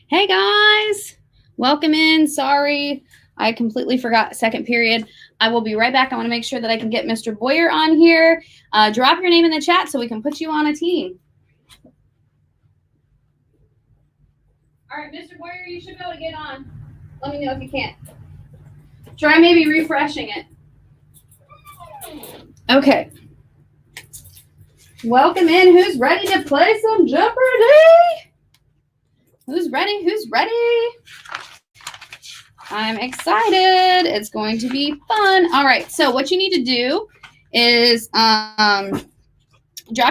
Hey guys, welcome in. Sorry, I completely forgot second period. I will be right back. I want to make sure that I can get Mr. Boyer on here. Drop your name in the chat so we can put you on a team. All right, Mr. Boyer, you should be able to get on. Let me know if you can't. Try maybe refreshing it. Okay. Welcome in. Who's ready to play some Jeopardy? Who's ready? Who's ready? I'm excited. It's going to be fun. All right. So what you need to do is drop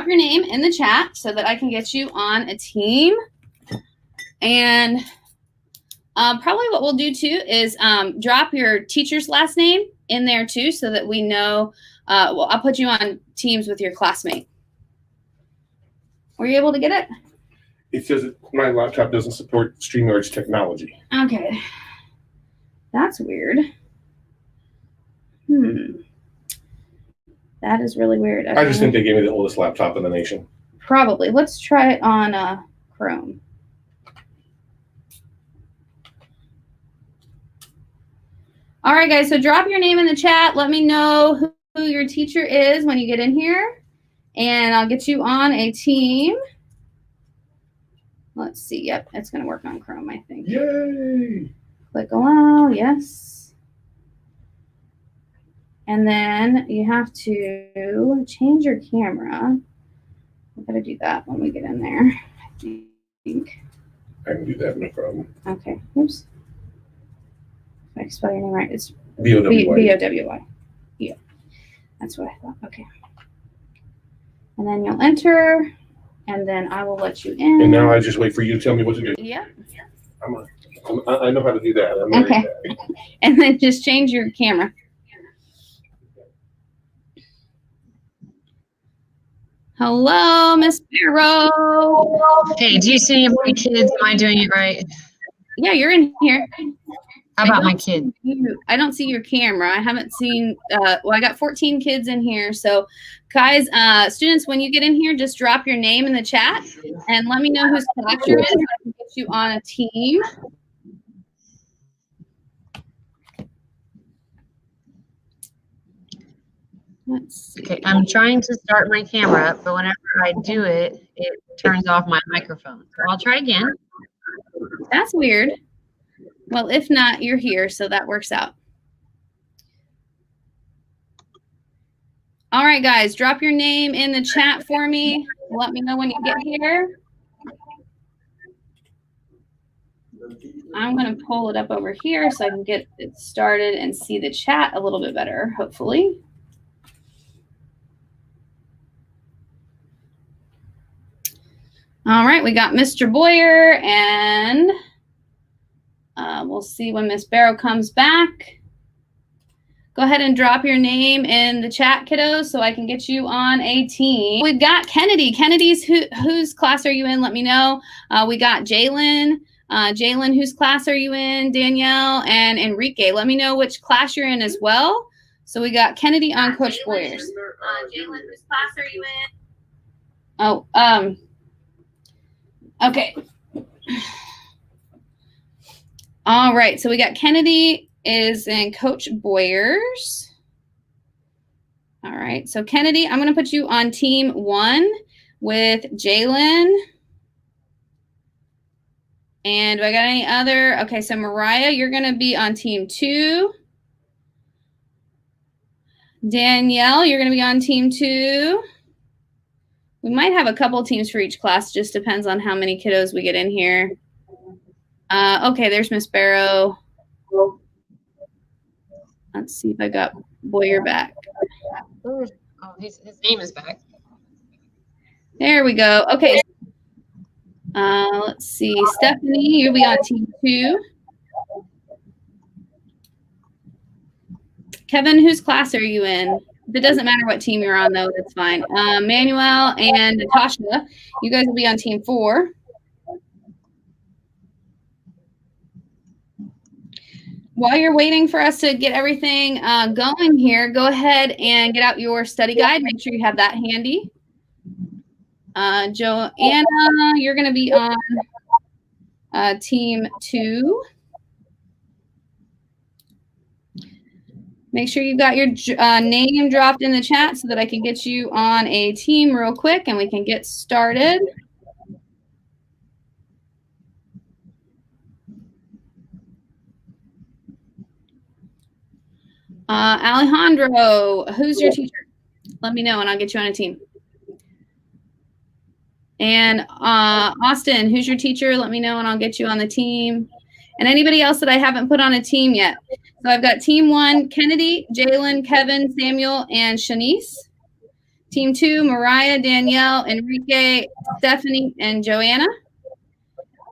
your name in the chat so that I can get you on a team. And probably what we'll do too is drop your teacher's last name in there too so that we know. Well, I'll put you on teams with your classmate. Were you able to get it? It says that my laptop doesn't support StreamYard's technology. Okay. That's weird. That is really weird. Okay. I just think they gave me the oldest laptop in the nation. Probably. Let's try it on Chrome. All right, guys. So drop your name in the chat. Let me know who your teacher is when you get in here. And I'll get you on a team. Let's see. Yep, it's going to work on Chrome, I think. Yay! Click allow. Yes. And then you have to change your camera. We're going to do that when we get in there, I think. I can do that, no problem. Okay. Oops. If I spell your name right, it's B-O-W-Y. B-O-W-Y. Yeah. That's what I thought. Okay. And then you'll enter, and then I will let you in. And now I just wait for you to tell me what to do. Yeah. I know how to do that. Okay. And then just change your camera. Hello, Miss Barrow. Hey, do you see any of my kids? Am I doing it right? Yeah, you're in here. How about my kid? I don't see your camera. I haven't seen, well, I got 14 kids in here. So, guys, students, when you get in here, just drop your name in the chat and let me know whose class you're in so I can get you on a team. Let's see. Okay, I'm trying to start my camera up, but whenever I do it, it turns off my microphone. So I'll try again. That's weird. Well, if not, you're here, so that works out. All right, guys, drop your name in the chat for me. Let me know when you get here. I'm going to pull it up over here so I can get it started and see the chat a little bit better, hopefully. All right, we got Mr. Boyer, and we'll see when Miss Barrow comes back. Go ahead and drop your name in the chat, kiddos, so I can get you on a team. We've got Kennedy. Kennedy's whose class are you in? Let me know. We got Jalen. Jalen, whose class are you in? Danielle and Enrique. Let me know which class you're in as well. So we got Kennedy on Coach Boyer's. Jalen, whose class are you in? Oh, okay. All right, so we got Kennedy is in Coach Boyer's. All right, so Kennedy, I'm going to put you on team 1 with Jalen. And do I got any other? Okay, so Mariah, you're going to be on team 2. Danielle, you're going to be on team 2. We might have a couple teams for each class. Just depends on how many kiddos we get in here. Okay, there's Miss Barrow. Let's see if I got Boyer back. Oh, his name is back. There we go. Okay. Let's see. Stephanie, you'll be on team 2. Kevin, whose class are you in? It doesn't matter what team you're on, though. That's fine. Manuel and Natasha, you guys will be on team 4. While you're waiting for us to get everything going here, go ahead and get out your study guide. Make sure you have that handy. Joanna, you're going to be on Team 2. Make sure you got your name dropped in the chat so that I can get you on a team real quick and we can get started. Alejandro, who's your teacher? Let me know and I'll get you on a team. And Austin, who's your teacher? Let me know and I'll get you on the team. And anybody else that I haven't put on a team yet. So I've got team 1, Kennedy, Jalen, Kevin, Samuel, and Shanice. Team 2, Mariah, Danielle, Enrique, Stephanie, and Joanna.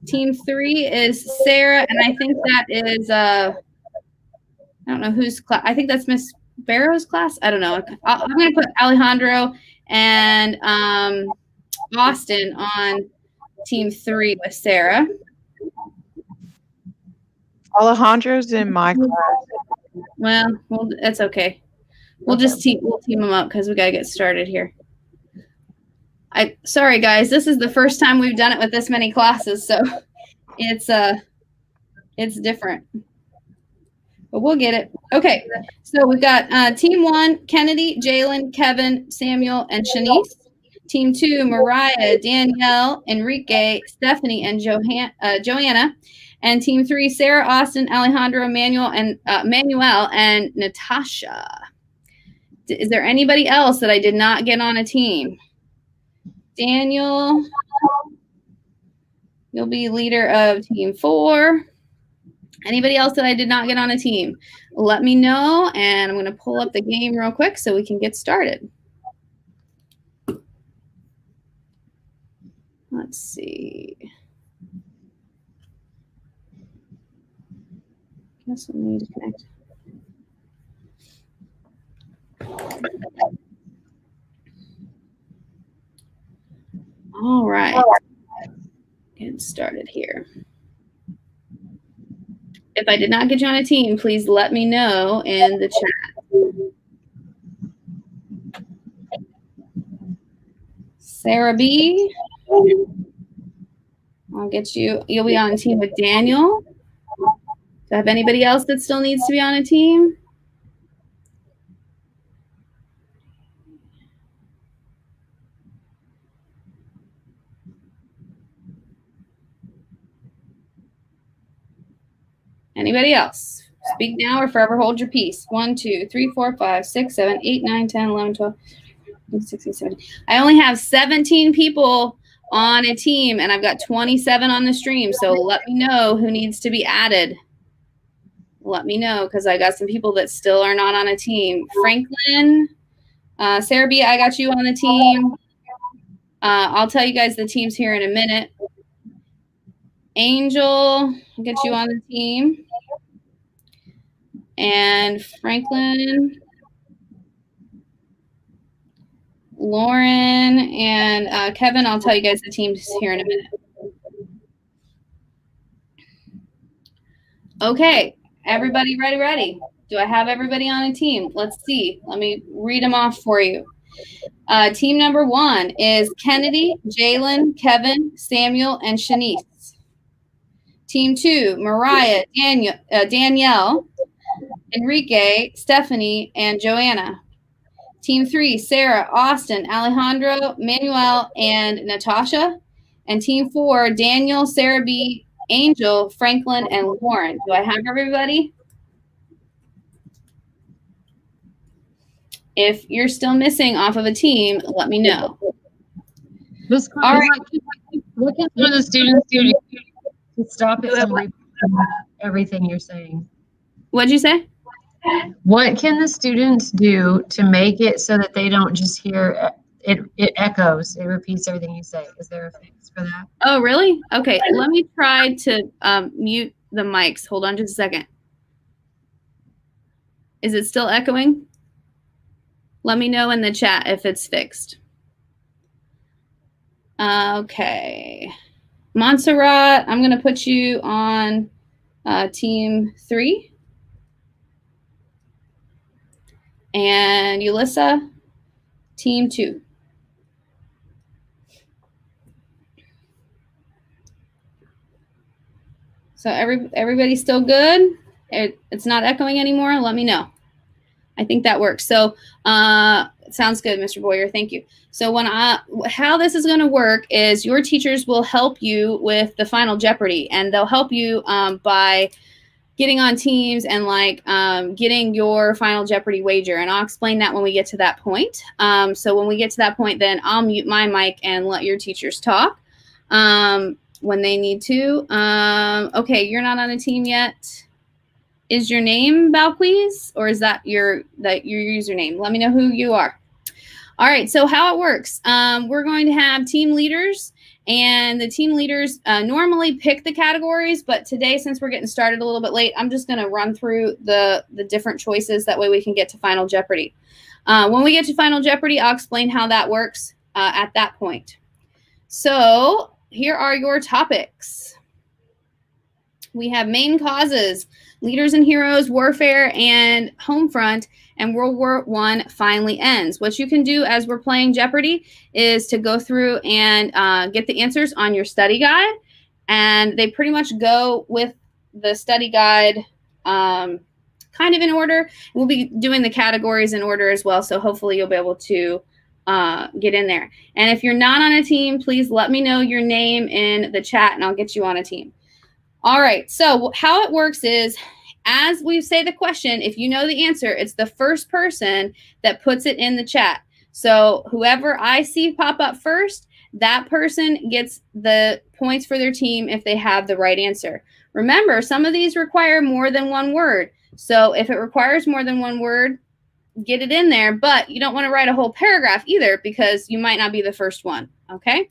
Team 3 is Sarah, and I think that is, I don't know whose class. I think that's Miss Barrow's class. I don't know. I'm going to put Alejandro and Austin on team 3 with Sarah. Alejandro's in my class. Well, that's okay. We'll team them up because we got to get started here. Sorry guys, this is the first time we've done it with this many classes, so it's different. But we'll get it. Okay, so we've got team 1, Kennedy, Jalen, Kevin, Samuel, and Shanice. Team 2, Mariah, Danielle, Enrique, Stephanie, and Joanna. And team 3, Sarah, Austin, Alejandro, Manuel, and Natasha. Is there anybody else that I did not get on a team? Daniel, you'll be leader of team 4. Anybody else that I did not get on a team? Let me know, and I'm going to pull up the game real quick so we can get started. Let's see. Guess we'll need to connect. All right. Getting started here. If I did not get you on a team, please let me know in the chat. Sarah B. I'll get you. You'll be on a team with Daniel. Do I have anybody else that still needs to be on a team? Anybody else? Speak now or forever hold your peace. 1, 2, 3, 4, 5, 6, 7, 8, 9, 10, 11, 12, 16, 17. I only have 17 people on a team, and I've got 27 on the stream. So let me know who needs to be added. Let me know because I got some people that still are not on a team. Franklin, Sarah B, I got you on the team. I'll tell you guys the teams here in a minute. Angel, I'll get you on the team. And Franklin, Lauren, and Kevin, I'll tell you guys the teams here in a minute. Okay, everybody ready? Do I have everybody on a team? Let's see. Let me read them off for you. Team number 1 is Kennedy, Jalen, Kevin, Samuel, and Shanice. Team 2, Mariah, Danielle, Enrique, Stephanie, and Joanna. Team 3, Sarah, Austin, Alejandro, Manuel, and Natasha. And Team 4, Daniel, Sarah B, Angel, Franklin, and Lauren. Do I have everybody? If you're still missing off of a team, let me know. All right. What can some of the students do to stop it from repeating everything you're saying? What'd you say? What can the students do to make it so that they don't just hear it? It echoes. It repeats everything you say. Is there a fix for that? Oh, really? Okay. Let me try to mute the mics. Hold on just a second. Is it still echoing? Let me know in the chat if it's fixed. Okay. Montserrat, I'm going to put you on team 3. And Ulissa, team 2. So everybody's still good? It's not echoing anymore? Let me know. I think that works. So sounds good, Mr. Boyer. Thank you. So how this is going to work is your teachers will help you with the final Jeopardy, and they'll help you by getting on teams and like getting your final Jeopardy wager. And I'll explain that when we get to that point. So when we get to that point, then I'll mute my mic and let your teachers talk when they need to. Okay, you're not on a team yet. Is your name Balquise, or is that your username? Let me know who you are. All right, so how it works, we're going to have team leaders, and the team leaders normally pick the categories, but today, since we're getting started a little bit late, I'm just going to run through the different choices. That way we can get to Final Jeopardy. When we get to Final Jeopardy, I'll explain how that works at that point. So here are your topics. We have main causes, leaders and heroes, warfare, and home front, and World War I finally ends. What you can do as we're playing Jeopardy is to go through and get the answers on your study guide, and they pretty much go with the study guide kind of in order. We'll be doing the categories in order as well, so hopefully you'll be able to get in there. And if you're not on a team, please let me know your name in the chat, and I'll get you on a team. All right, so how it works is, as we say the question, if you know the answer, it's the first person that puts it in the chat. So whoever I see pop up first, that person gets the points for their team if they have the right answer. Remember, some of these require more than one word. So if it requires more than one word, get it in there, but you don't want to write a whole paragraph either, because you might not be the first one, okay?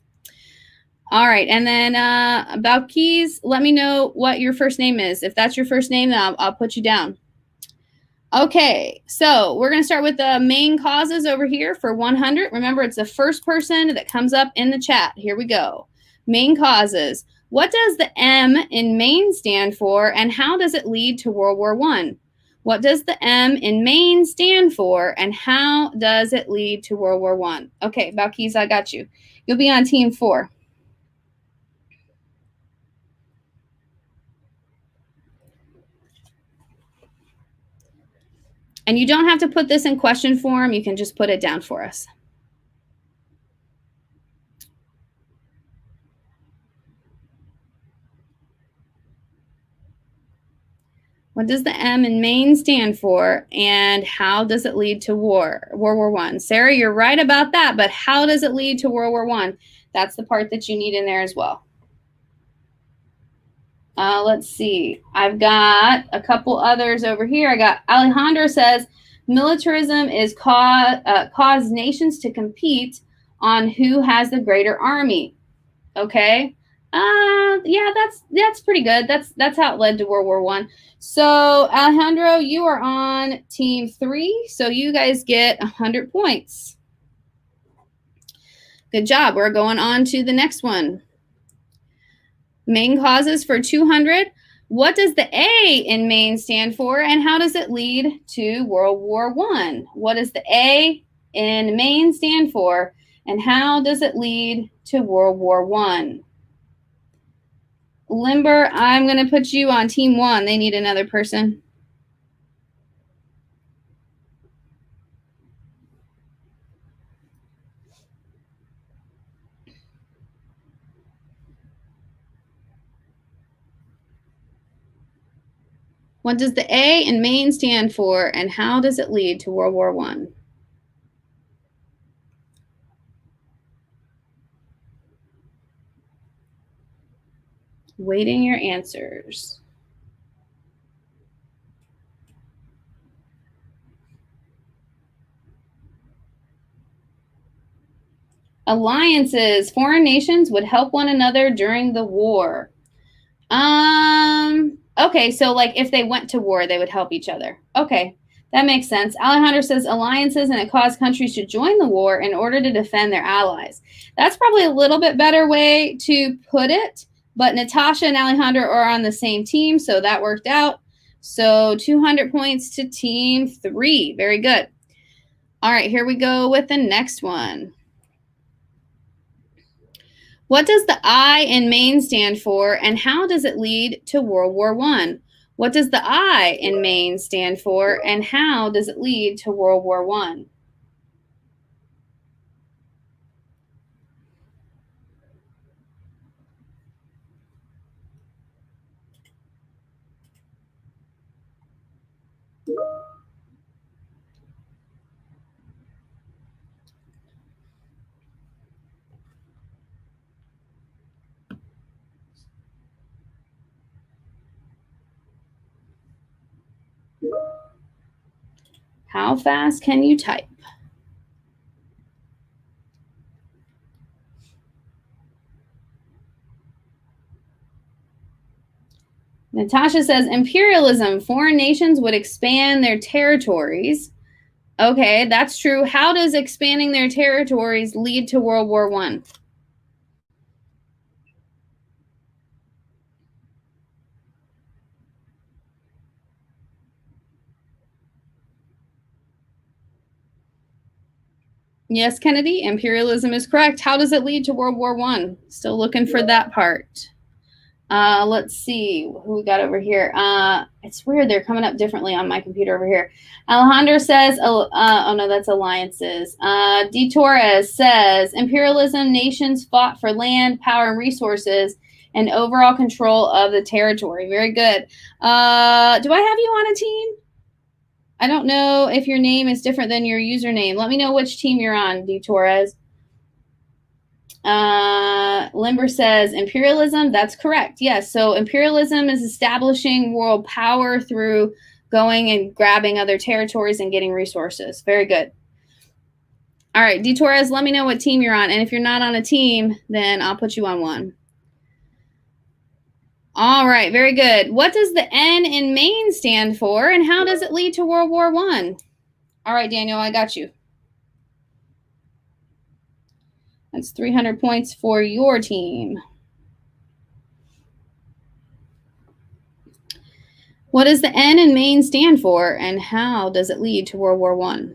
All right, and then about keys, let me know what your first name is. If that's your first name, then I'll put you down. Okay, so we're going to start with the main causes over here for 100. Remember, it's the first person that comes up in the chat. Here we go. Main causes. What does the M in Maine stand for, and how does it lead to World War I? What does the M in Maine stand for, and how does it lead to World War I? Okay, Balquise, I got you. You'll be on team 4. And you don't have to put this in question form. You can just put it down for us. What does the M in Maine stand for, and how does it lead to World War I? Sarah, you're right about that, but how does it lead to World War I? That's the part that you need in there as well. Let's see. I've got a couple others over here. I got Alejandro says, militarism is cause nations to compete on who has the greater army. Okay. Yeah, that's pretty good. That's how it led to World War I. So Alejandro, you are on team 3, so you guys get 100 points. Good job. We're going on to the next one. Main causes for 200. What does the A in Maine stand for, and how does it lead to World War I? What does the A in Maine stand for, and how does it lead to World War I? Limber, I'm going to put you on team 1. They need another person. What does the A in Maine stand for, and how does it lead to World War I? Waiting your answers. Alliances. Foreign nations would help one another during the war. Okay, so like if they went to war, they would help each other. Okay, that makes sense. Alejandro says alliances, and it caused countries to join the war in order to defend their allies. That's probably a little bit better way to put it, but Natasha and Alejandro are on the same team, so that worked out. So 200 points to team 3. Very good. All right, here we go with the next one. What does the I in Maine stand for, and how does it lead to World War I? What does the I in Maine stand for, and how does it lead to World War I? How fast can you type? Natasha says imperialism. Foreign nations would expand their territories. Okay, that's true. How does expanding their territories lead to World War I? Yes, Kennedy, imperialism is correct. How does it lead to World War I? Still looking for that part. Let's see who we got over here. It's weird. They're coming up differently on my computer over here. Alejandro says, oh no, that's alliances. D. Torres says, imperialism, nations fought for land, power, and resources, and overall control of the territory. Very good. Do I have you on a team? I don't know if your name is different than your username. Let me know which team you're on, D. Torres. Limber says imperialism. That's correct. Yes. So imperialism is establishing world power through going and grabbing other territories and getting resources. Very good. All right, D. Torres, let me know what team you're on. And if you're not on a team, then I'll put you on one. All right, very good. What does the N in Maine stand for, and how does it lead to World War I? All right, Daniel, I got you. That's 300 points for your team. What does the N in Maine stand for, and how does it lead to World War I?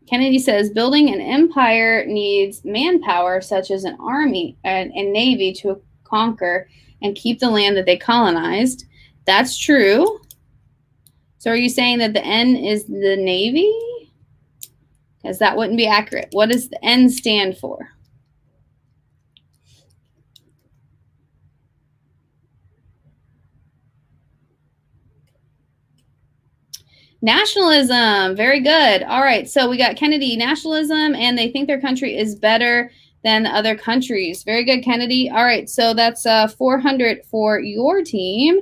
Kennedy says building an empire needs manpower such as an army and navy to conquer and keep the land that they colonized. That's true. So are you saying that the N is the Navy? Because that wouldn't be accurate. What does the N stand for? Nationalism. Very good. All right. So we got Kennedy, nationalism, and they think their country is better than the other countries. Very good, Kennedy. All right. So that's 400 for your team.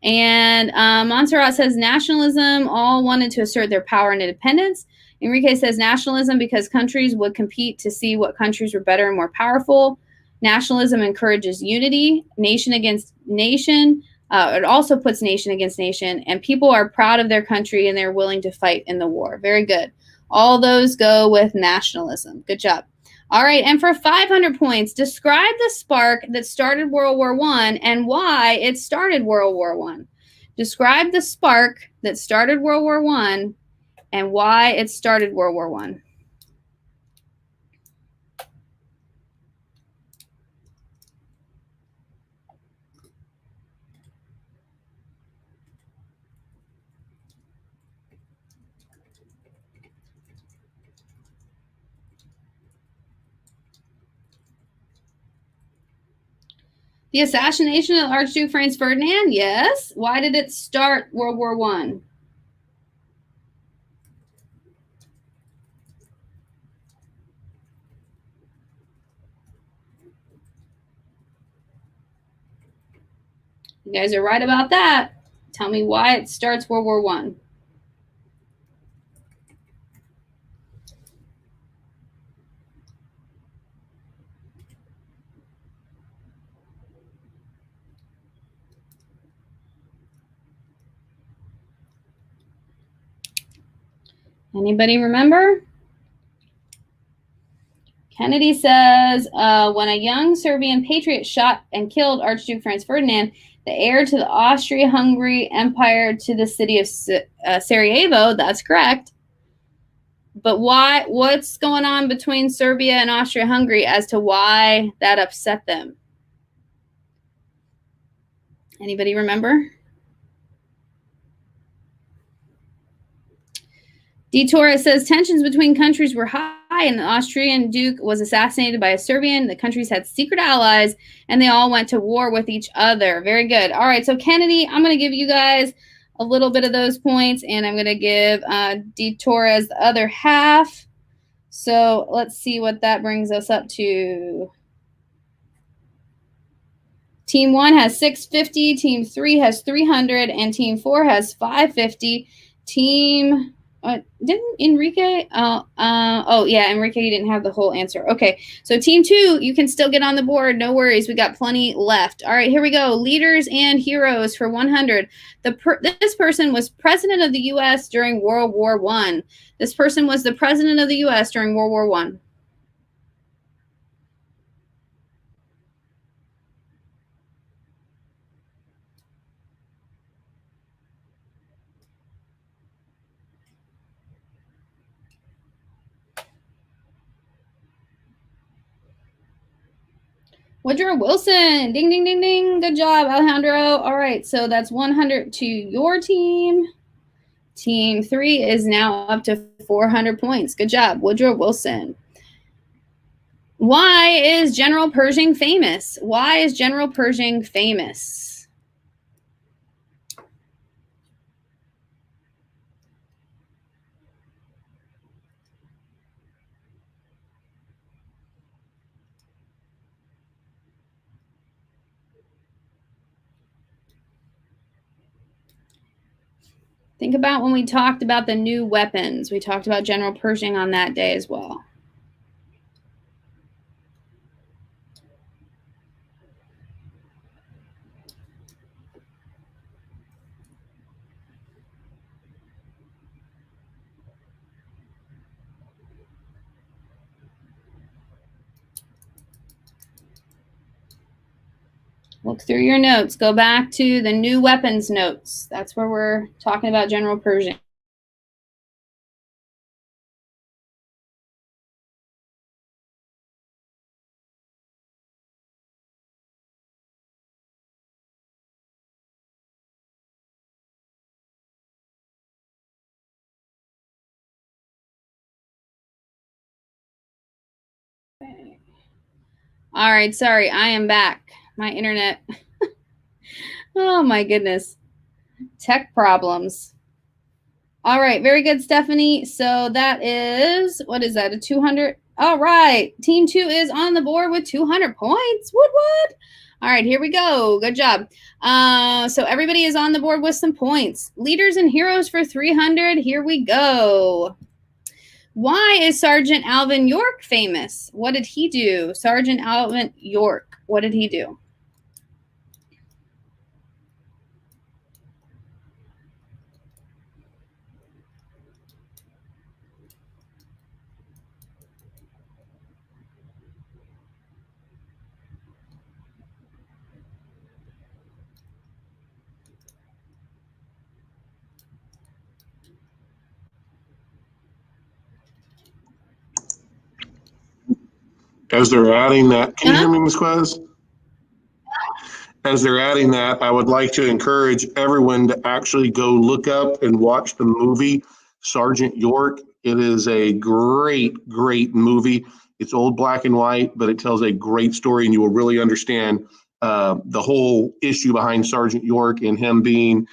And Montserrat says nationalism, all wanted to assert their power and independence. Enrique says nationalism because countries would compete to see what countries were better and more powerful. Nationalism encourages unity, nation against nation. It also puts nation against nation, and people are proud of their country and they're willing to fight in the war. Very good. All those go with nationalism. Good job. All right, and for 500 points, describe the spark that started World War I and why it started World War I. Describe the spark that started World War I and why it started World War I. The assassination of Archduke Franz Ferdinand, yes. Why did it start World War I? You guys are right about that. Tell me why it starts World War I. Anybody remember? Kennedy says, when a young Serbian patriot shot and killed Archduke Franz Ferdinand, the heir to the Austria-Hungary Empire to the city of Sarajevo, that's correct. But why? What's going on between Serbia and Austria-Hungary as to why that upset them? Anybody remember? D. Torres says tensions between countries were high, and the Austrian Duke was assassinated by a Serbian. The countries had secret allies, and they all went to war with each other. Very good. All right, so Kennedy, I'm going to give you guys a little bit of those points, and I'm going to give D. Torres the other half. So let's see what that brings us up to. Team 1 has 650, Team 3 has 300, and Team 4 has 550. Team... didn't Enrique? Oh, yeah, Enrique didn't have the whole answer. Okay, so Team 2, you can still get on the board. No worries. We got plenty left. All right, here we go. Leaders and heroes for 100. This person was president of the U.S. during World War I. This person was the president of the U.S. during World War I. Woodrow Wilson. Ding, ding, ding, ding. Good job, Alejandro. All right, so that's 100 to your team. Team 3 is now up to 400 points. Good job, Woodrow Wilson. Why is General Pershing famous? Why is General Pershing famous? Think about when we talked about the new weapons. We talked about General Pershing on that day as well. Look through your notes. Go back to the new weapons notes. That's where we're talking about General Pershing. Okay. All right, sorry, I am back. My internet. Oh my goodness. Tech problems. All right, very good, Stephanie. So that is, what is that, a 200? All right, Team 2 is on the board with 200 points. What? All right, here we go. Good job. So everybody is on the board with some points. Leaders and heroes for 300. Here we go. Why is Sergeant Alvin York famous? What did he do? Sergeant Alvin York. What did he do? As they're adding that, can you hear me, Ms. Quez? As they're adding that, I would like to encourage everyone to actually go look up and watch the movie Sergeant York. It is a great, great movie. It's old black and white, but it tells a great story, and you will really understand the whole issue behind Sergeant York and him being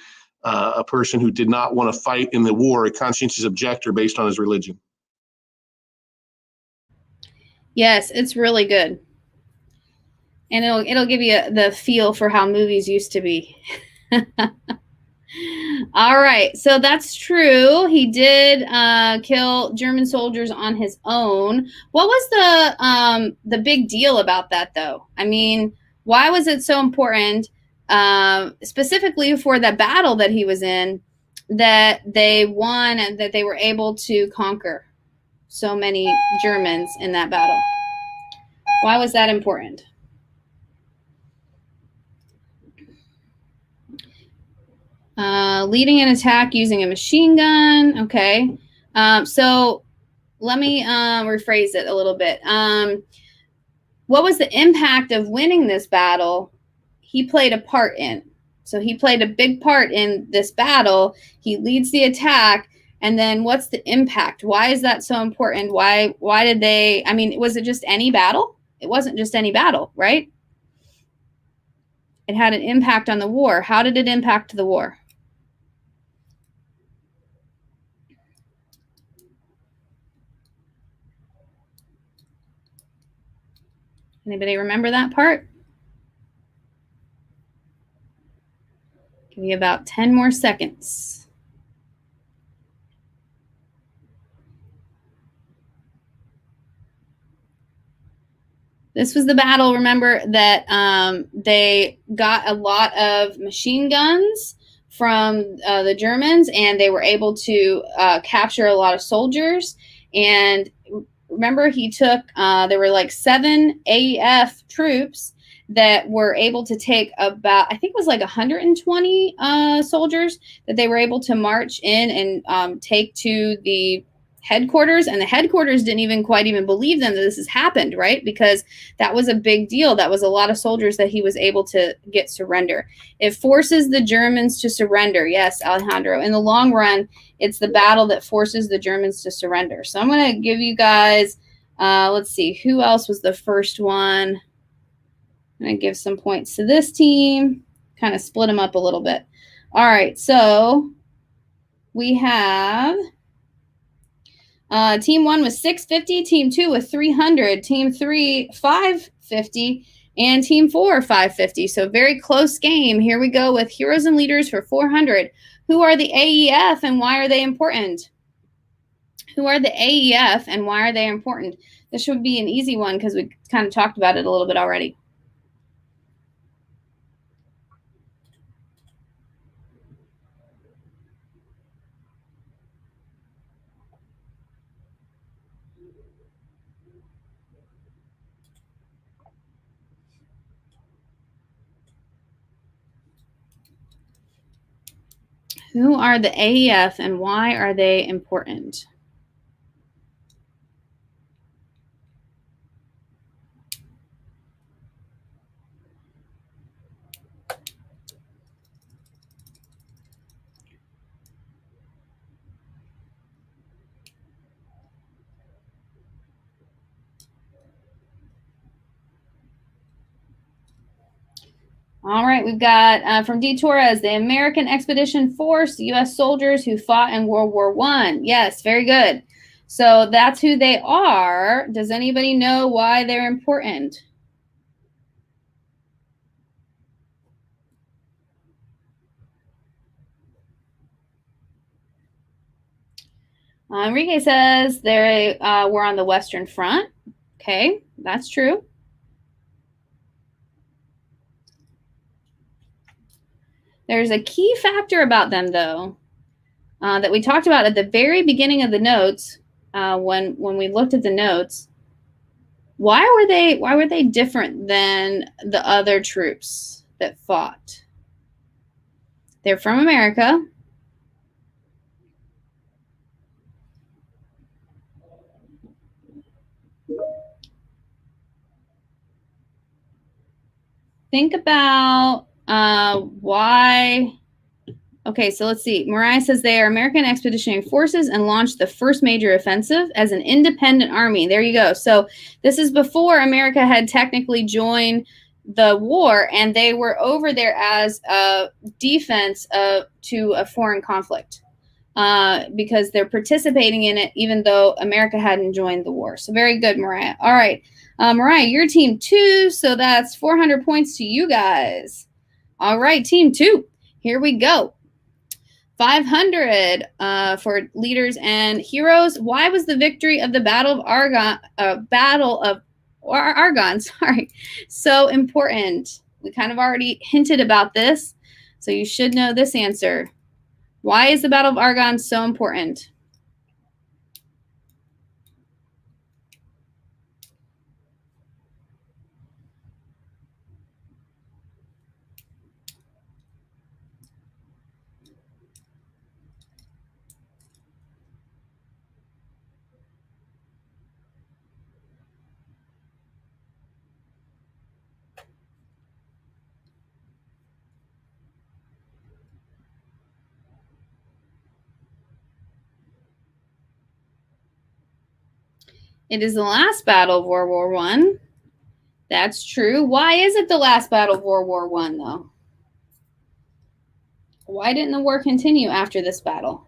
a person who did not want to fight in the war, a conscientious objector based on his religion. Yes, it's really good. And it'll give you the feel for how movies used to be. All right, so that's true. He did kill German soldiers on his own. What was the big deal about that, though? I mean, why was it so important, specifically for the battle that he was in, that they won and that they were able to conquer so many Germans in that battle? Why was that important? Leading an attack using a machine gun. Okay. So rephrase it a little bit. What was the impact of winning this battle? He played a part in. So he played a big part in this battle. He leads the attack. And then what's the impact? Why is that so important? Why did they, I mean, was it just any battle? It wasn't just any battle, right? It had an impact on the war. How did it impact the war? Anybody remember that part? Give you about 10 more seconds. This was the battle, remember, that they got a lot of machine guns from the Germans, and they were able to capture a lot of soldiers. And remember, he took, there were like 7 AEF troops that were able to take about, I think it was like 120 soldiers that they were able to march in and take to the headquarters, and the headquarters didn't even quite even believe them that this has happened, right? Because that was a big deal. That was a lot of soldiers that he was able to get surrender. It forces the Germans to surrender. Yes, Alejandro. In the long run, it's the battle that forces the Germans to surrender. So I'm going to give you guys, let's see, who else was the first one? I'm going to give some points to this team, kind of split them up a little bit. All right, so we have team 1 was 650, team 2 with 300, team 3 550, and team 4 550. So very close game. Here we go with heroes and leaders for 400. Who are the AEF and why are they important? Who are the AEF and why are they important? This should be an easy one because we kind of talked about it a little bit already. Who are the AEF and why are they important? All right, we've got from D. Torres, the American Expedition Force, U.S. soldiers who fought in World War I. Yes, very good. So that's who they are. Does anybody know why they're important? Enrique says they were on the Western Front. Okay, that's true. There's a key factor about them, though, that we talked about at the very beginning of the notes when we looked at the notes. Why were they different than the other troops that fought? They're from America. Think about why. Okay, so let's see. Mariah says they are American Expeditionary Forces and launched the first major offensive as an independent army. There you go. So this is before America had technically joined the war, and they were over there as a defense to a foreign conflict because they're participating in it even though America hadn't joined the war. So very good, Mariah. All right. Mariah, your team 2, so that's 400 points to you guys. All right, team 2. Here we go. 500 for leaders and heroes. Why was the victory of the Battle of Argonne, so important? We kind of already hinted about this, so you should know this answer. Why is the Battle of Argonne so important? It is the last battle of World War I. That's true. Why is it the last battle of World War I, though? Why didn't the war continue after this battle?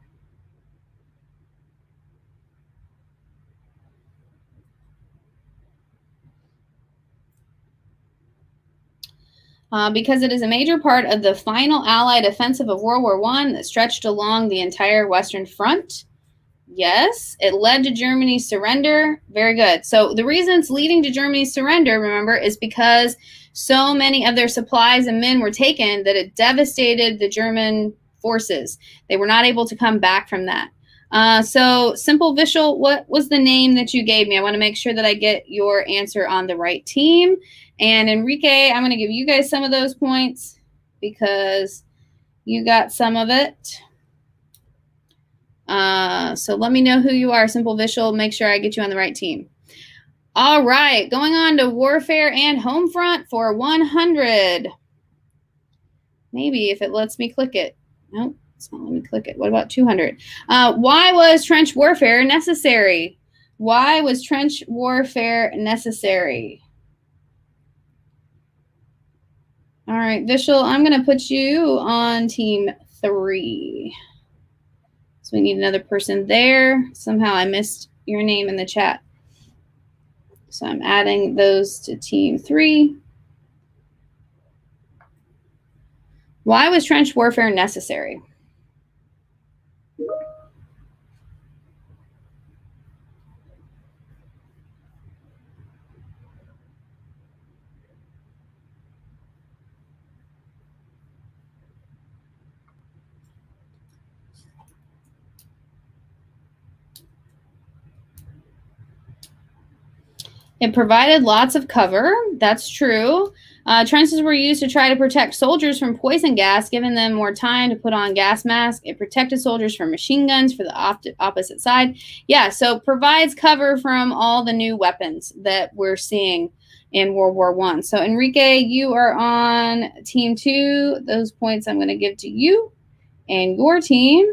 Because it is a major part of the final Allied offensive of World War I that stretched along the entire Western Front. Yes, it led to Germany's surrender. Very good. So the reason it's leading to Germany's surrender, remember, is because so many of their supplies and men were taken that it devastated the German forces. They were not able to come back from that. So Simple Vishal, what was the name that you gave me? I want to make sure that I get your answer on the right team. And Enrique, I'm going to give you guys some of those points because you got some of it. So let me know who you are, Simple Vishal. Make sure I get you on the right team. All right, going on to Warfare and Homefront for 100. Maybe if it lets me click it. Nope, it's not letting me click it. What about 200? Why was trench warfare necessary? Why was trench warfare necessary? All right, Vishal, I'm going to put you on team 3. So we need another person there. Somehow I missed your name in the chat. So I'm adding those to team 3. Why was trench warfare necessary? It provided lots of cover. That's true. Trenches were used to try to protect soldiers from poison gas, giving them more time to put on gas masks. It protected soldiers from machine guns for the opposite side. Yeah, so provides cover from all the new weapons that we're seeing in World War I. So Enrique, you are on team 2. Those points I'm going to give to you and your team.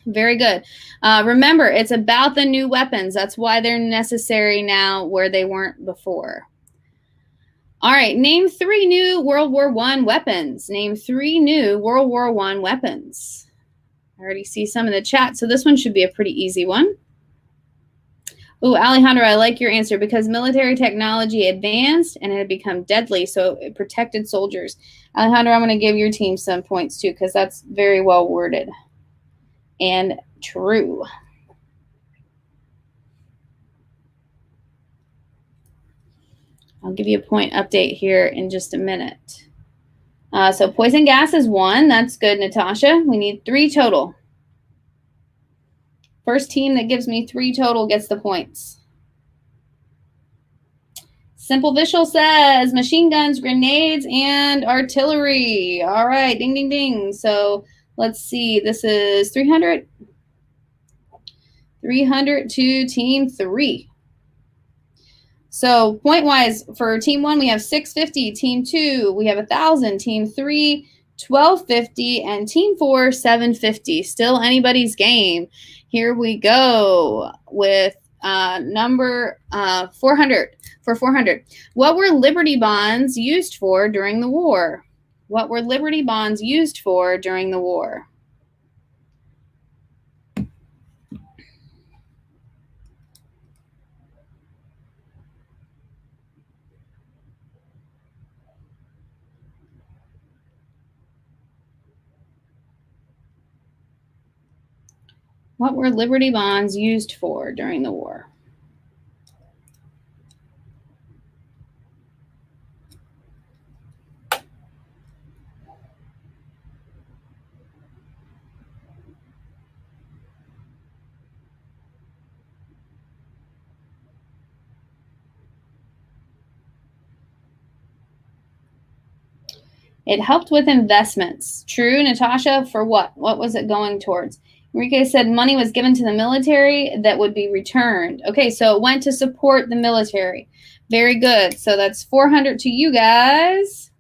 Very good. Remember, it's about the new weapons. That's why they're necessary now where they weren't before. All right, name 3 new World War I weapons. Name 3 new World War I weapons. I already see some in the chat, so this one should be a pretty easy one. Ooh, Alejandro, I like your answer because military technology advanced and it had become deadly, so it protected soldiers. Alejandro, I'm going to give your team some points too because that's very well worded and true. I'll give you a point update here in just a minute. So poison gas is 1. That's good, Natasha. We need 3 total. First team that gives me 3 total gets the points. Simple Vishal says machine guns, grenades, and artillery. All right, ding, ding, ding. So let's see. This is 300. 300 to team 3. So point-wise, for team 1, we have 650. Team 2, we have 1,000. Team 3, 1,250. And team 4, 750. Still anybody's game. Here we go with number 400. For 400. What were Liberty bonds used for during the war? What were Liberty bonds used for during the war? What were Liberty bonds used for during the war? It helped with investments. True, Natasha, for what? What was it going towards? Enrique said money was given to the military that would be returned. Okay, so it went to support the military. Very good. So that's 400 to you guys.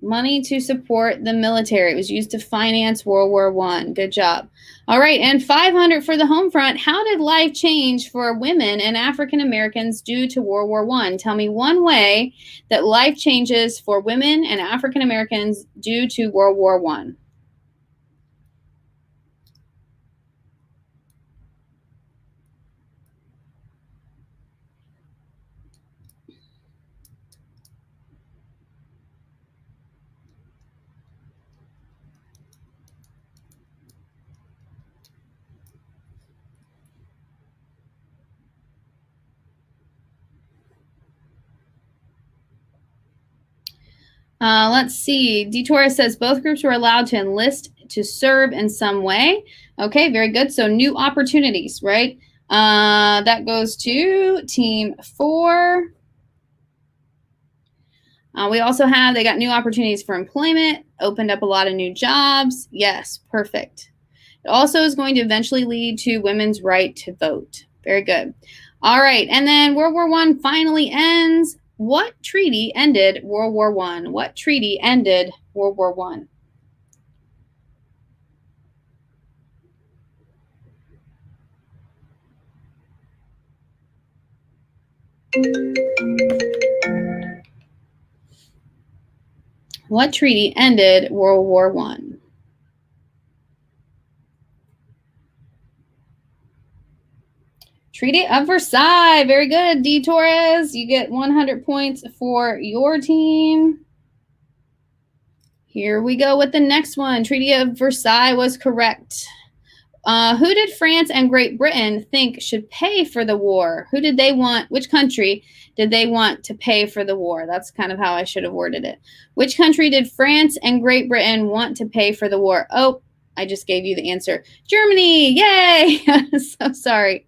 Money to support the military. It was used to finance World War I. Good job. All right, and 500 for the home front. How did life change for women and African Americans due to World War I? Tell me one way that life changes for women and African Americans due to World War I. Let's see. DeTorres says both groups were allowed to enlist to serve in some way. Okay, very good. So new opportunities, right? That goes to team 4. We also have, they got new opportunities for employment, opened up a lot of new jobs. Yes, perfect. It also is going to eventually lead to women's right to vote. Very good. All right, and then World War I finally ends. What treaty ended World War I? What treaty ended World War I? What treaty ended World War I? Treaty of Versailles. Very good, D. Torres. You get 100 points for your team. Here we go with the next one. Treaty of Versailles was correct. Who did France and Great Britain think should pay for the war? Who did they want? Which country did they want to pay for the war? That's kind of how I should have worded it. Which country did France and Great Britain want to pay for the war? Oh, I just gave you the answer. Germany. Yay. So sorry.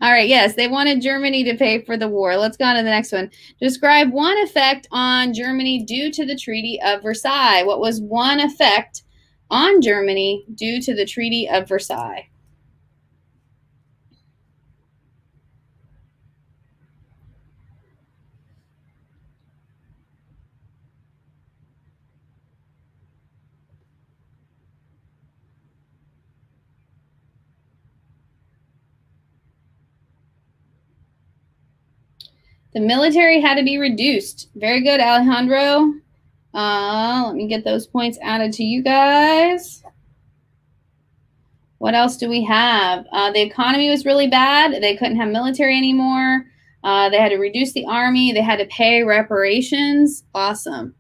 All right, yes, they wanted Germany to pay for the war. Let's go on to the next one. Describe one effect on Germany due to the Treaty of Versailles. What was one effect on Germany due to the Treaty of Versailles? The military had to be reduced. Very good, Alejandro. Let me get those points added to you guys. What else do we have? The economy was really bad. They couldn't have military anymore. They had to reduce the army. They had to pay reparations. Awesome.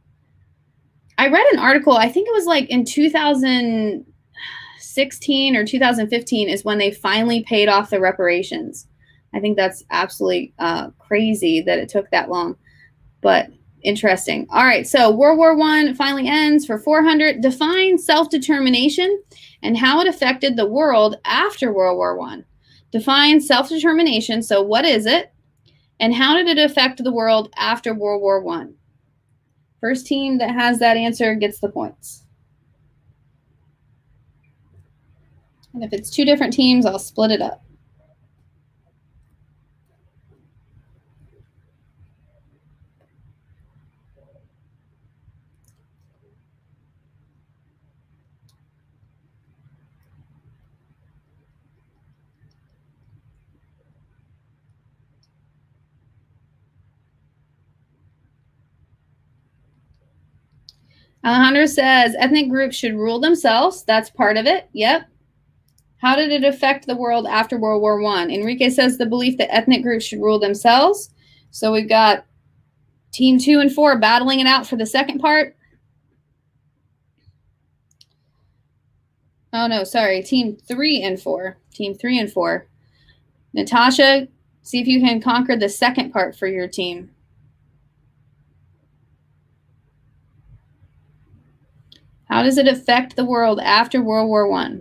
I read an article, I think it was like in 2016 or 2015 is when they finally paid off the reparations. I think that's absolutely crazy that it took that long, but interesting. All right, so World War I finally ends for 400. Define self-determination and how it affected the world after World War I. Define self-determination, so what is it? And how did it affect the world after World War I? First team that has that answer gets the points. And if it's 2 different teams, I'll split it up. Alejandro says ethnic groups should rule themselves. That's part of it. Yep. How did it affect the world after World War I? Enrique says the belief that ethnic groups should rule themselves. So we've got team 2 and 4 battling it out for the second part. Oh, no, sorry. Team 3 and 4. Team 3 and 4. Natasha, see if you can conquer the second part for your team. How does it affect the world after World War I?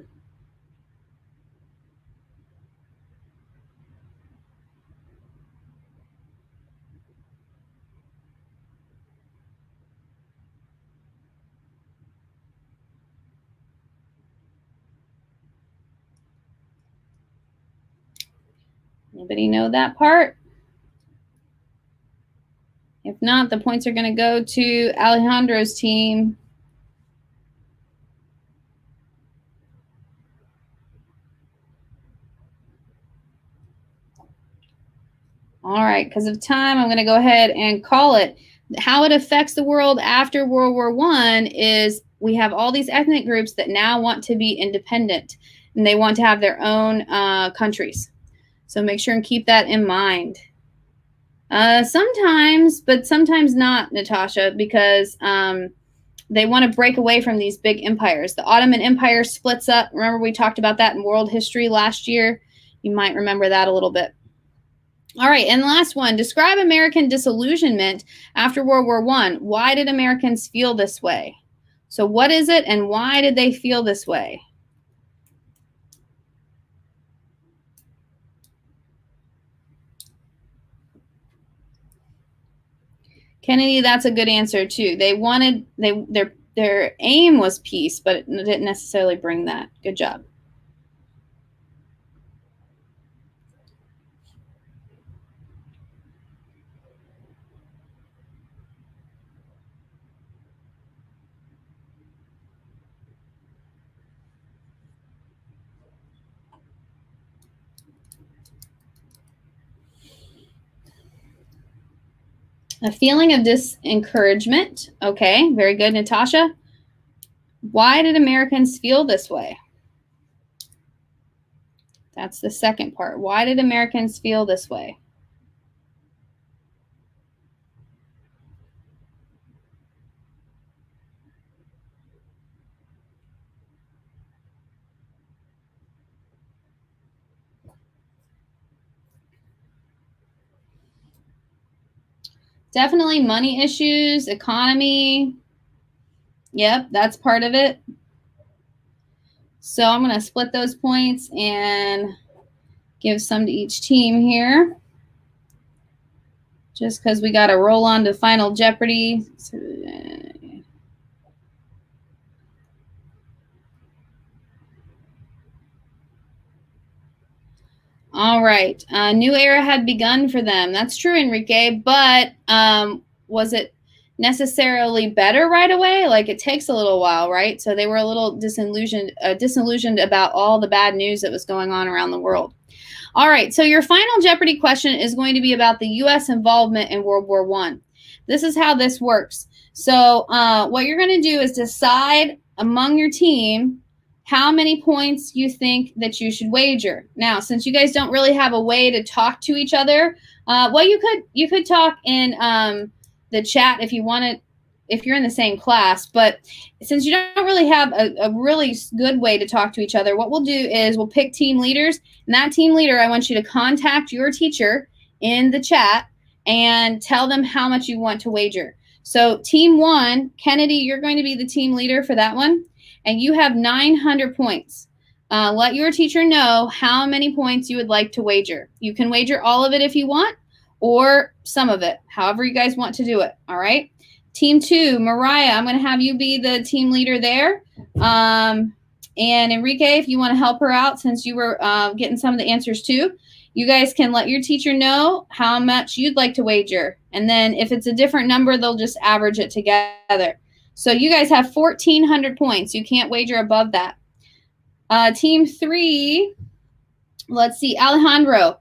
Anybody know that part? If not, the points are going to go to Alejandro's team. All right, because of time, I'm going to go ahead and call it. How it affects the world after World War I is we have all these ethnic groups that now want to be independent, and they want to have their own countries. So make sure and keep that in mind. Sometimes, but sometimes not, Natasha, because they want to break away from these big empires. The Ottoman Empire splits up. Remember, we talked about that in world history last year. You might remember that a little bit. All right, and last one. Describe American disillusionment after World War I. Why did Americans feel this way? So what is it, and why did they feel this way? Kennedy, that's a good answer too. They wanted their aim was peace, but it didn't necessarily bring that. Good job. A feeling of disencouragement. Okay, very good, Natasha. Why did Americans feel this way? That's the second part. Why did Americans feel this way? Definitely money issues, economy. Yep, that's part of it. So I'm going to split those points and give some to each team here. Just because we got to roll on to Final Jeopardy. So, all right. A new era had begun for them. That's true, Enrique. But was it necessarily better right away? Like, it takes a little while, right? So they were a little disillusioned about all the bad news that was going on around the world. All right. So your Final Jeopardy question is going to be about the U.S. involvement in World War I. This is how this works. So what you're going to do is decide among your team how many points you think that you should wager. Now, since you guys don't really have a way to talk to each other, well, you could talk in the chat if you wanted, if you're in the same class. But since you don't really have a really good way to talk to each other, what we'll do is we'll pick team leaders. And that team leader, I want you to contact your teacher in the chat and tell them how much you want to wager. So team 1, Kennedy, you're going to be the team leader for that one. And you have 900 points. Let your teacher know how many points you would like to wager. You can wager all of it if you want, or some of it, however you guys want to do it. All right. Team 2, Mariah, I'm going to have you be the team leader there. And Enrique, if you want to help her out, since you were getting some of the answers too, you guys can let your teacher know how much you'd like to wager. And then if it's a different number, they'll just average it together. So you guys have 1,400 points. You can't wager above that. Team 3, let's see, Alejandro.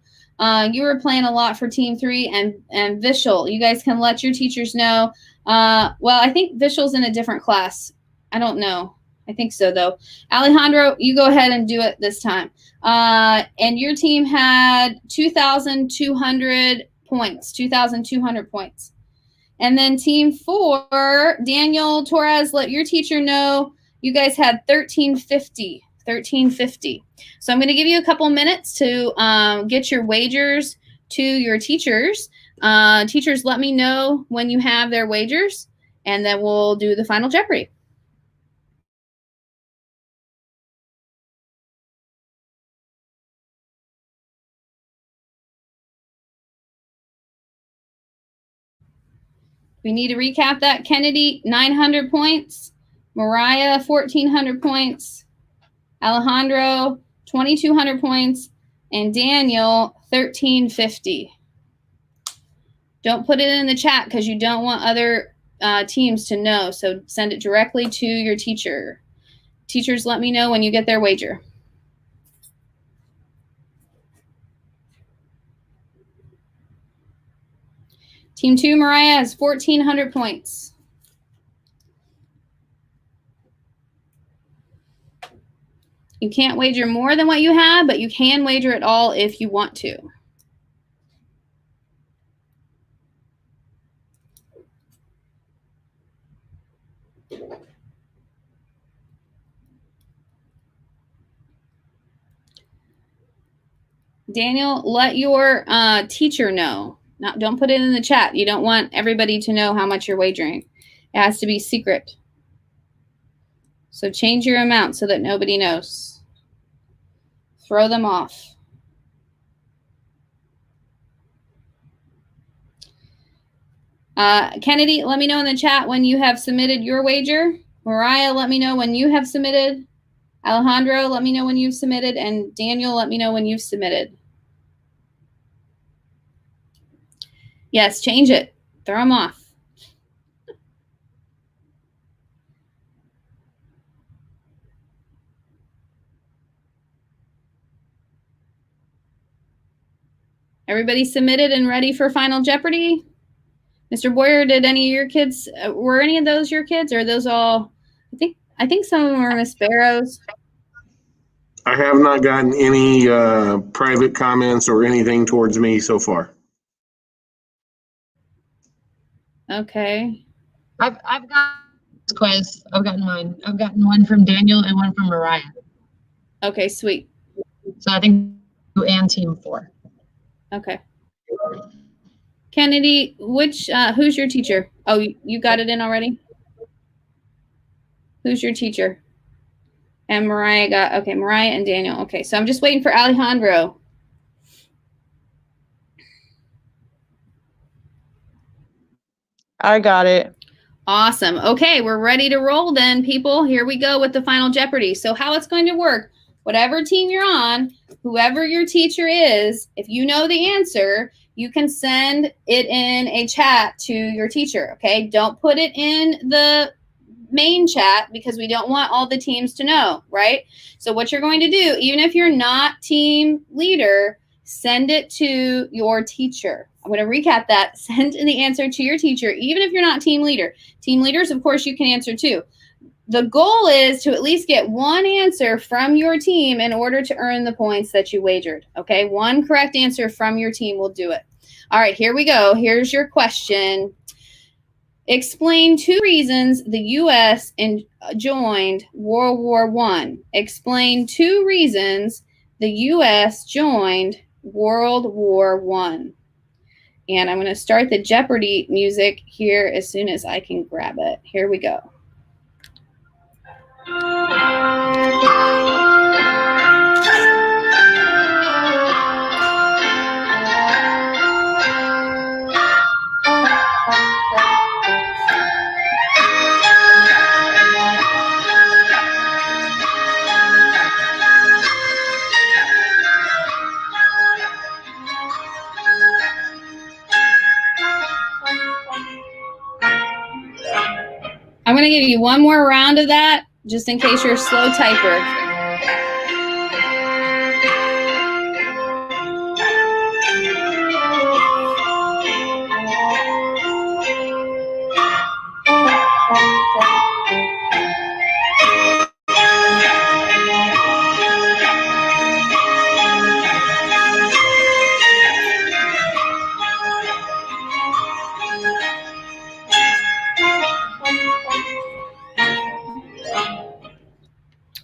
You were playing a lot for Team 3 and Vishal. You guys can let your teachers know. Well, I think Vishal's in a different class. I don't know. I think so, though. Alejandro, you go ahead and do it this time. And your team had 2,200 points. 2,200 points. And then Team 4, Daniel Torres, let your teacher know you guys had 1,350. 1,350. So I'm going to give you a couple minutes to get your wagers to your teachers. Teachers, let me know when you have their wagers, and then we'll do the Final Jeopardy. We need to recap that. Kennedy, 900 points. Mariah, 1,400 points. Alejandro, 2,200 points. And Daniel, 1,350. Don't put it in the chat because you don't want other teams to know. So send it directly to your teacher. Teachers, let me know when you get their wager. Team 2, Mariah, has 1,400 points. You can't wager more than what you have, but you can wager it all if you want to. Daniel, let your teacher know. Don't put it in the chat. You don't want everybody to know how much you're wagering. It has to be secret. So change your amount so that nobody knows. Throw them off. Kennedy, let me know in the chat when you have submitted your wager. Mariah, let me know when you have submitted. Alejandro, let me know when you've submitted. And Daniel, let me know when you've submitted. Yes, change it. Throw them off. Everybody submitted and ready for Final Jeopardy? Mr. Boyer, did any of your kids, were any of those your kids, or are those all, I think some of them were Miss Barrow's. I have not gotten any private comments or anything towards me so far. Okay. I've got this quiz. I've gotten mine. I've gotten one from Daniel and one from Mariah. Okay, sweet. So I think 2 and team 4. Okay. Kennedy, who's your teacher? Oh, you got it in already? Who's your teacher? And Mariah Mariah and Daniel. Okay, so I'm just waiting for Alejandro. I got it. Awesome. Okay, we're ready to roll then, people. Here we go with the Final Jeopardy. So how it's going to work, whatever team you're on, whoever your teacher is, if you know the answer, you can send it in a chat to your teacher, okay? Don't put it in the main chat because we don't want all the teams to know, right? So what you're going to do, even if you're not team leader, send it to your teacher. I'm going to recap that. Send the answer to your teacher, even if you're not team leader. Team leaders, of course, you can answer too. The goal is to at least get one answer from your team in order to earn the points that you wagered. Okay, one correct answer from your team will do it. All right, here we go. Here's your question. Explain 2 reasons the U.S. joined World War I. Explain 2 reasons the U.S. joined World War I. And I'm going to start the Jeopardy music here as soon as I can grab it. Here we go. I'm going to give you one more round of that, just in case you're a slow typer.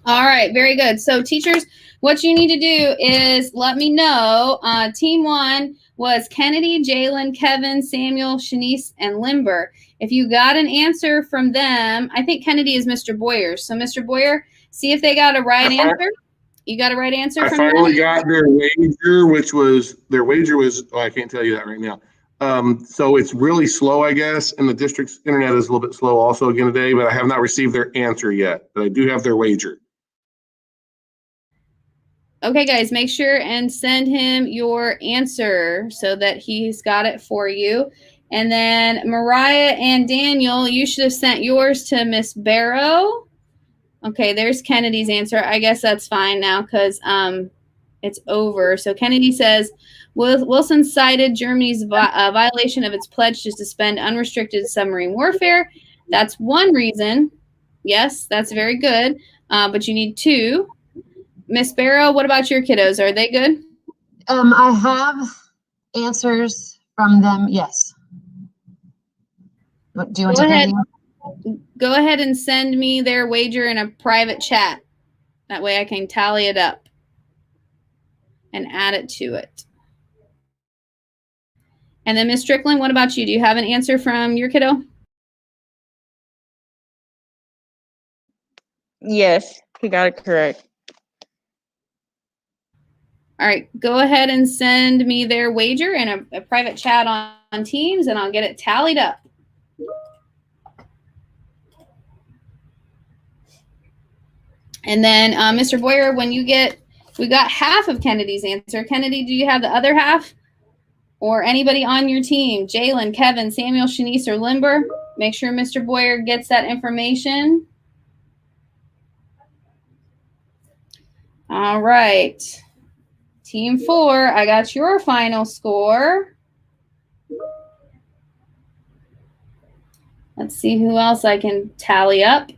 All right, very good. So teachers, what you need to do is let me know. Team 1 was Kennedy, Jalen, Kevin, Samuel, Shanice, and Limber. If you got an answer from them, I think Kennedy is Mr. Boyer. So Mr. Boyer, see if they got a right answer. You got a right answer from them? I finally got their wager was, oh, I can't tell you that right now. So it's really slow, I guess, and the district's internet is a little bit slow also again today, but I have not received their answer yet, but I do have their wager. Okay, guys, make sure and send him your answer so that he's got it for you. And then Mariah and Daniel, you should have sent yours to Miss Barrow. Okay, there's Kennedy's answer. I guess that's fine now because it's over. So Kennedy says, Wilson cited Germany's violation of its pledge to suspend unrestricted submarine warfare. That's one reason. Yes, that's very good. But you need two. Miss Barrow, what about your kiddos? Are they good? I have answers from them. Yes. Do you want Go to ahead. hear? Go ahead and send me their wager in a private chat. That way I can tally it up and add it to it. And then Miss Strickland, what about you? Do you have an answer from your kiddo? Yes, he got it correct. All right, go ahead and send me their wager in a private chat on Teams, and I'll get it tallied up. And then, Mr. Boyer, when you get, we got half of Kennedy's answer. Kennedy, do you have the other half? Or anybody on your team? Jalen, Kevin, Samuel, Shanice, or Limber? Make sure Mr. Boyer gets that information. All right. Team 4, I got your final score. Let's see who else I can tally up.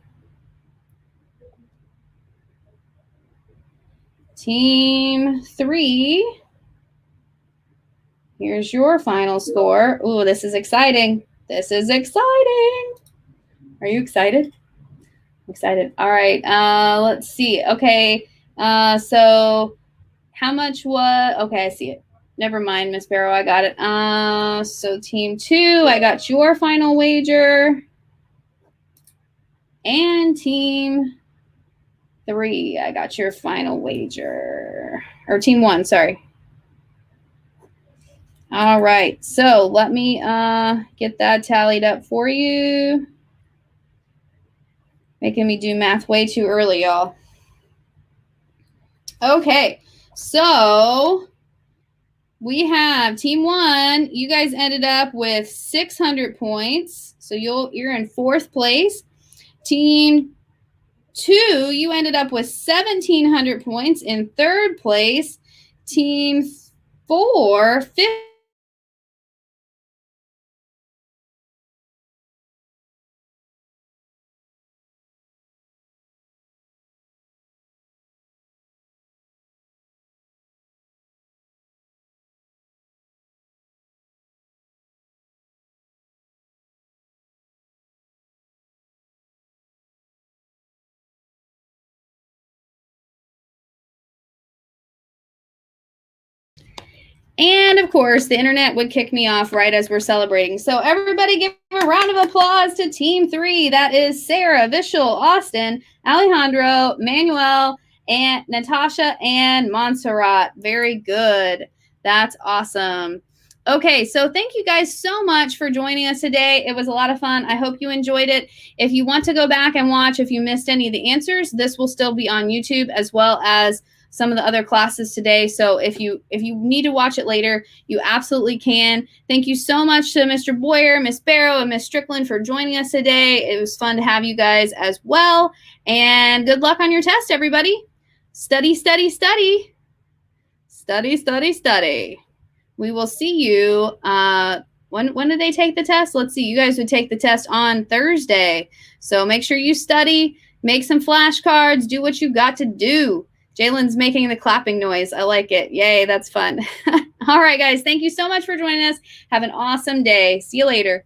Team 3. Here's your final score. Ooh, this is exciting. This is exciting. Are you excited? I'm excited. All right. Let's see. Okay. So how much was, okay, I see it. Never mind, Miss Barrow, I got it. So team 2, I got your final wager. And team 3, I got your final wager. Or team 1, sorry. All right, so let me get that tallied up for you. Making me do math way too early, y'all. Okay, so we have team 1. You guys ended up with 600 points, so you're in 4th place. Team 2, you ended up with 1,700 points in 3rd place. Team 4, 5th. And of course, the internet would kick me off right as we're celebrating. So everybody give a round of applause to Team 3. That is Sarah, Vishal, Austin, Alejandro, Manuel, and Natasha, and Montserrat. Very good. That's awesome. Okay, so thank you guys so much for joining us today. It was a lot of fun. I hope you enjoyed it. If you want to go back and watch, if you missed any of the answers, this will still be on YouTube as well as some of the other classes today. So if you need to watch it later, you absolutely can. Thank you so much to Mr. Boyer, Miss Barrow, and Miss Strickland for joining us today. It was fun to have you guys as well. And good luck on your test, everybody. Study, study, study. Study, study, study. We will see you. When did they take the test? Let's see. You guys would take the test on Thursday. So make sure you study, make some flashcards, do what you got to do. Jalen's making the clapping noise. I like it. Yay, that's fun. All right, guys. Thank you so much for joining us. Have an awesome day. See you later.